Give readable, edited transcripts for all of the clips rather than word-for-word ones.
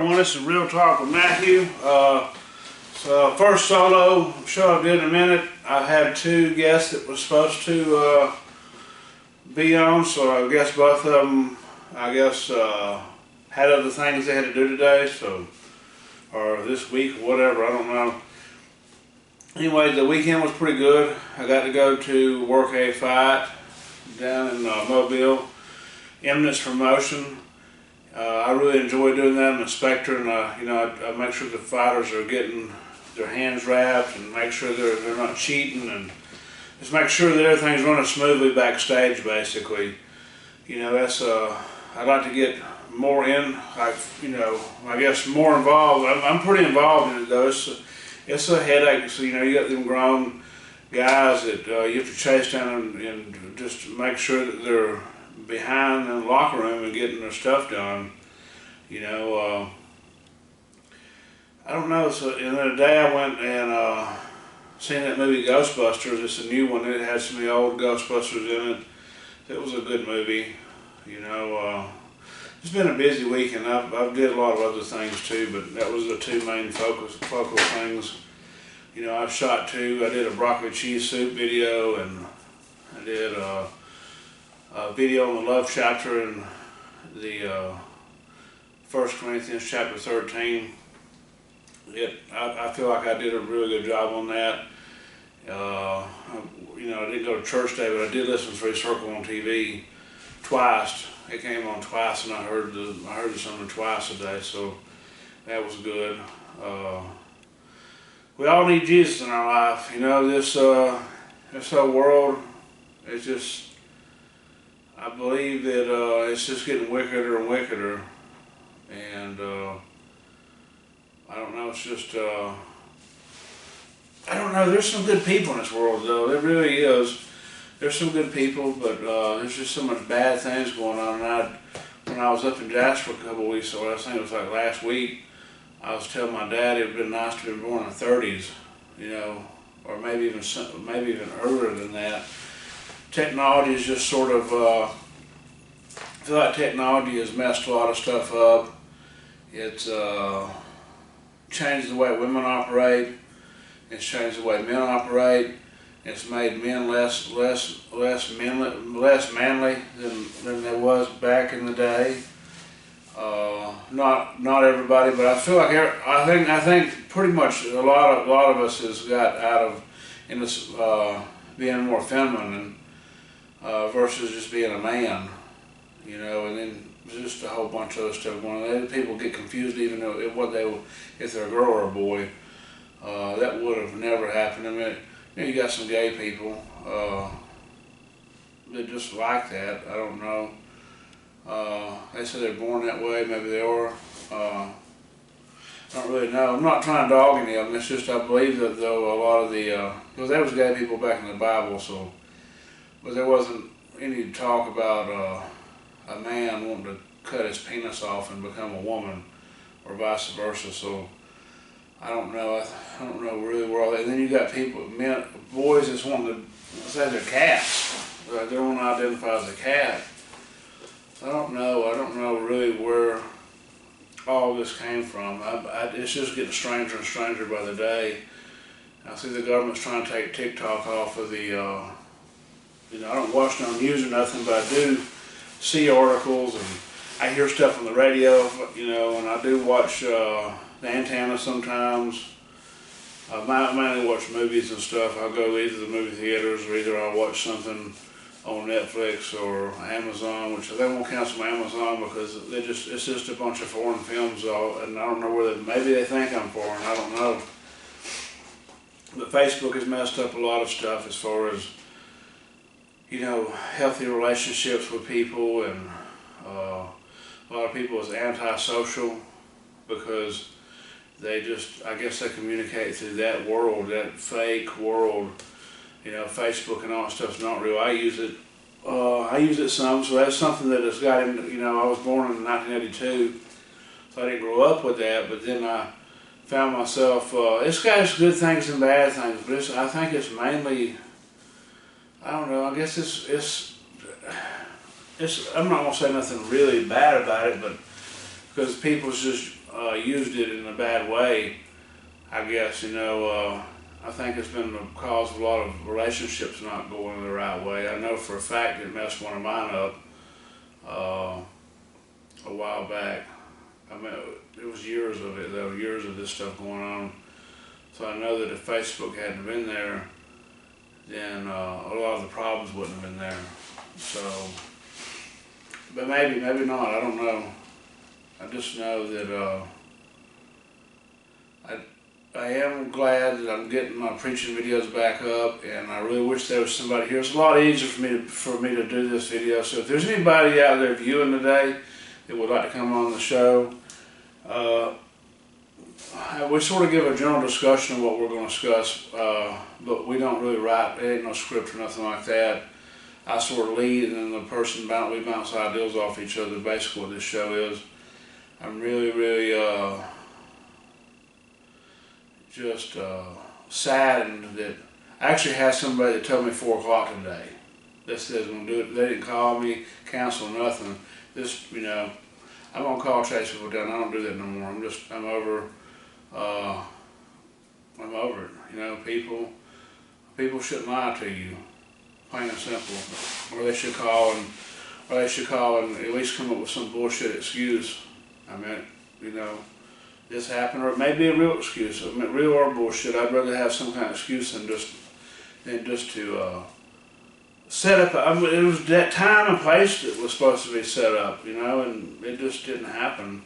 This is Real Talk with Matthew. First solo show I did in a minute. I had two guests that were supposed to be on, so I guess both of them, had other things they had to do today, or this week, or whatever, I don't know. Anyway, the weekend was pretty good. I got to go to work a fight down in Mobile, Eminence Promotion. I really enjoy doing that. I'm an inspector, and I make sure the fighters are getting their hands wrapped and make sure they're not cheating, and just make sure that everything's running smoothly backstage. Basically, I'd like to get more in. More involved. I'm pretty involved in it though. It's a headache. So you got them grown guys that you have to chase down and just make sure that they're behind in the locker room and getting their stuff done. I don't know. So the other day I went and seen that movie Ghostbusters. It's a new one. It had some of the old Ghostbusters in it. It was a good movie. It's been a busy week, and I've did a lot of other things too, but that was the two main focal things. I've shot two. I did a broccoli cheese soup video, and I did a video on the love chapter in the 1 Corinthians chapter 13. I feel like I did a really good job on that. I didn't go to church today, but I did listen to Free Circle on TV twice. It came on twice, and I heard the sermon twice a day, so that was good. We all need Jesus in our life. This whole world, it's just, I believe that it's just getting wickeder and wickeder, and I don't know, it's just, I don't know, there's some good people in this world though, there really is. There's some good people, but there's just so much bad things going on. And when I was up in Jasper a couple of weeks ago, I think it was like last week, I was telling my dad it would have been nice to have been born in the 30s, or maybe even earlier than that. Technology is just sort of, I feel like technology has messed a lot of stuff up. It's changed the way women operate. It's changed the way men operate. It's made men less manly than there was back in the day. Not everybody, but I feel like I think pretty much a lot of us has got out of in this being more feminine versus just being a man, and then just a whole bunch of other stuff going on. People get confused even though if they're a girl or a boy. That would have never happened. I mean, you got some gay people that just like that. I don't know. They say they're born that way. Maybe they are. I don't really know. I'm not trying to dog any of them. It's just I believe that though a lot of the because there was gay people back in the Bible, but there wasn't any talk about a man wanting to cut his penis off and become a woman, or vice versa. So I don't know. I don't know really where all that. And then you got boys that's wanting to say they're cats. They want to identify as a cat. I don't know. I don't know really where all this came from. It's just getting stranger and stranger by the day. I see the government's trying to take TikTok off of the. I don't watch no news or nothing, but I do see articles and I hear stuff on the radio. And I do watch the antenna sometimes. I mainly watch movies and stuff. I'll go either to the movie theaters or either I'll watch something on Netflix or Amazon, which they won't cancel my Amazon because it's just a bunch of foreign films, and I don't know maybe they think I'm foreign, I don't know. But Facebook has messed up a lot of stuff as far as, healthy relationships with people, and a lot of people is antisocial because I guess they communicate through that world, that fake world. Facebook and all that stuff's not real. I use it some, so that's something that has got in, I was born in 1982, so I didn't grow up with that, but then I found myself, it's got its good things and bad things, but I think it's mainly, I don't know, I guess I'm not going to say nothing really bad about it, but because people's just used it in a bad way, I guess, I think it's been the cause of a lot of relationships not going the right way. I know for a fact it messed one of mine up a while back. I mean, it was years of it though, years of this stuff going on. So I know that if Facebook hadn't been there, then a lot of the problems wouldn't have been there. So, but maybe not, I don't know. I just know that I am glad that I'm getting my preaching videos back up, and I really wish there was somebody here. It's a lot easier for me to do this video. So if there's anybody out there viewing today that would like to come on the show, we sort of give a general discussion of what we're going to discuss, but we don't really write. There ain't no script or nothing like that. I sort of lead, and then the person we bounce ideas off each other. Basically, what this show is. I'm really just saddened that I actually had somebody that told me 4 o'clock today. They said they're going to do it. They didn't call me, cancel nothing. Just, I'm going to call chase people down. I don't do that no more. I'm over it. People shouldn't lie to you, plain and simple. Or they should call and at least come up with some bullshit excuse. I mean, this happened, or it may be a real excuse. I mean, real or bullshit. I'd rather have some kind of excuse than just to set up. It was that time and place that was supposed to be set up, and it just didn't happen.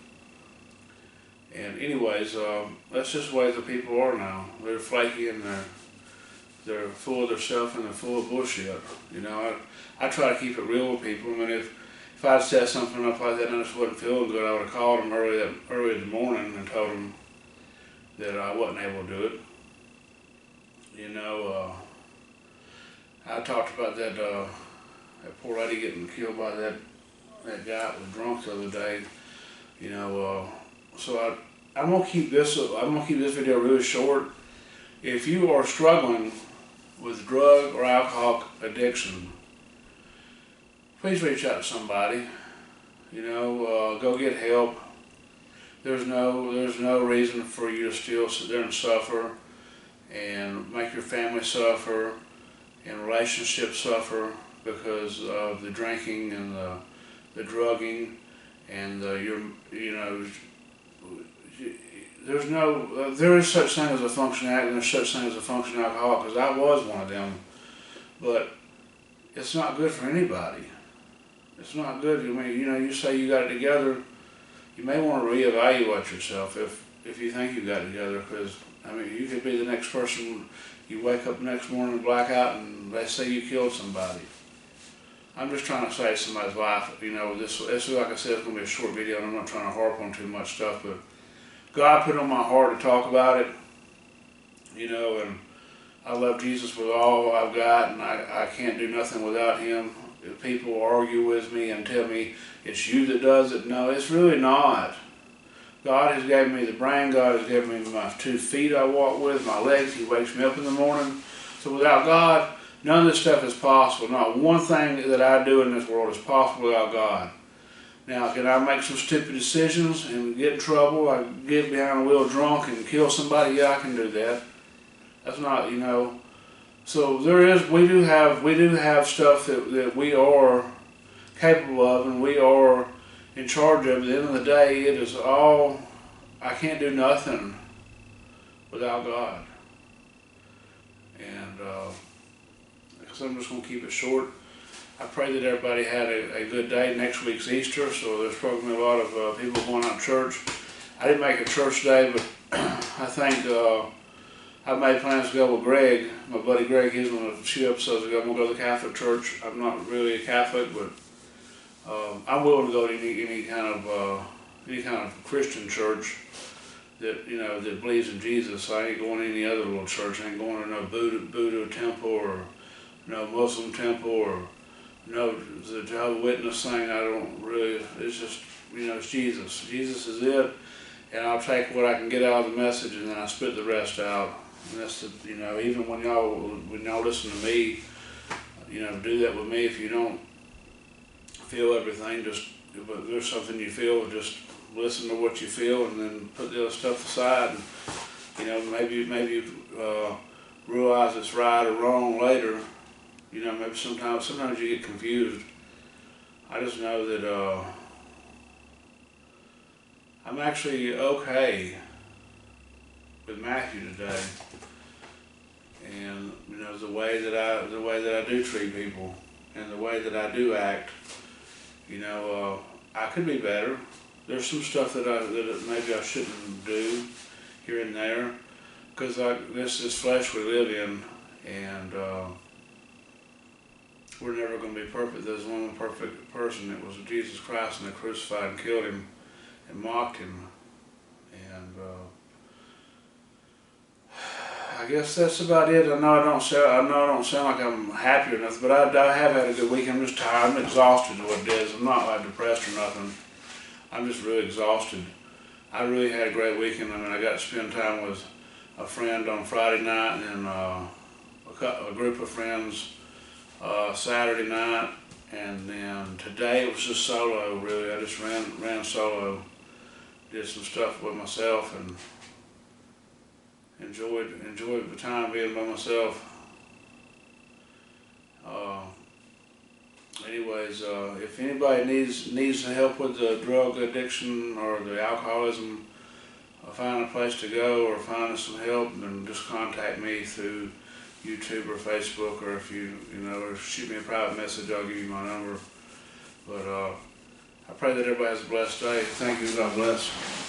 And anyways, that's just the way the people are now. They're flaky and they're full of themselves and they're full of bullshit. I try to keep it real with people. I mean, if I'd said something up like that and I just wasn't feeling good, I would have called them early in the morning and told them that I wasn't able to do it. I talked about that poor lady getting killed by that guy that was drunk the other day. So I'm gonna keep this video really short. If you are struggling with drug or alcohol addiction, please reach out to somebody. Go get help. There's no reason for you to still sit there and suffer and make your family suffer and relationships suffer because of the drinking and the drugging and there is such thing as a functioning addict and there's such thing as a functioning alcoholic, because I was one of them, but it's not good for anybody. It's not good. I mean, you say you got it together, you may want to reevaluate yourself if you think you got it together, because, I mean, you could be the next person, you wake up the next morning and black out and they say you killed somebody. I'm just trying to save somebody's life. This like I said, it's going to be a short video and I'm not trying to harp on too much stuff, but God put it on my heart to talk about it, and I love Jesus with all I've got, and I can't do nothing without Him. If people argue with me and tell me it's you that does it, no, it's really not. God has given me the brain, God has given me my 2 feet I walk with, my legs, He wakes me up in the morning. So without God, none of this stuff is possible. Not one thing that I do in this world is possible without God. Now, can I make some stupid decisions and get in trouble? I get behind the wheel drunk and kill somebody? Yeah, I can do that. That's not, So we do have stuff that we are capable of and we are in charge of. At the end of the day, it is all, I can't do nothing without God. And so I'm just going to keep it short. I pray that everybody had a good day. Next week's Easter, so there's probably a lot of people going out to church. I didn't make a church day, but I think I made plans to go with Greg, my buddy Greg. He's one of a few episodes ago. I'm going to go to the Catholic church. I'm not really a Catholic, but I'm willing to go to any kind of Christian church that that believes in Jesus. I ain't going to any other little church. I ain't going to no Buddha temple or no Muslim temple or no the Jehovah's Witness thing. I don't really. It's just it's Jesus. Jesus is it, and I'll take what I can get out of the message, and then I spit the rest out. And that's even when y'all listen to me, do that with me. If you don't feel everything, but there's something you feel, just listen to what you feel and then put the other stuff aside. And, you know, maybe realize it's right or wrong later. You know, maybe sometimes you get confused. I just know that I'm actually okay with Matthew today, and you know the way that I do treat people and the way that I do act. You know, I could be better. There's some stuff that maybe I shouldn't do here and there, because this is flesh we live in, and we're never going to be perfect. There's one perfect person. It was Jesus Christ, and they crucified and killed him and mocked him. And I guess that's about it. I know I don't sound like I'm happy or nothing, but I have had a good week. I'm just tired. I'm exhausted is what it is. I'm not like depressed or nothing. I'm just really exhausted. I really had a great weekend. I mean, I got to spend time with a friend on Friday night, and then a group of friends Saturday night, and then today it was just solo. Really, I just ran solo, did some stuff with myself, and enjoyed the time being by myself. Anyways, if anybody needs help with the drug addiction or the alcoholism, find a place to go or find some help, then just contact me through YouTube or Facebook, or if you know, or shoot me a private message, I'll give you my number. But I pray that everybody has a blessed day. Thank you. God bless.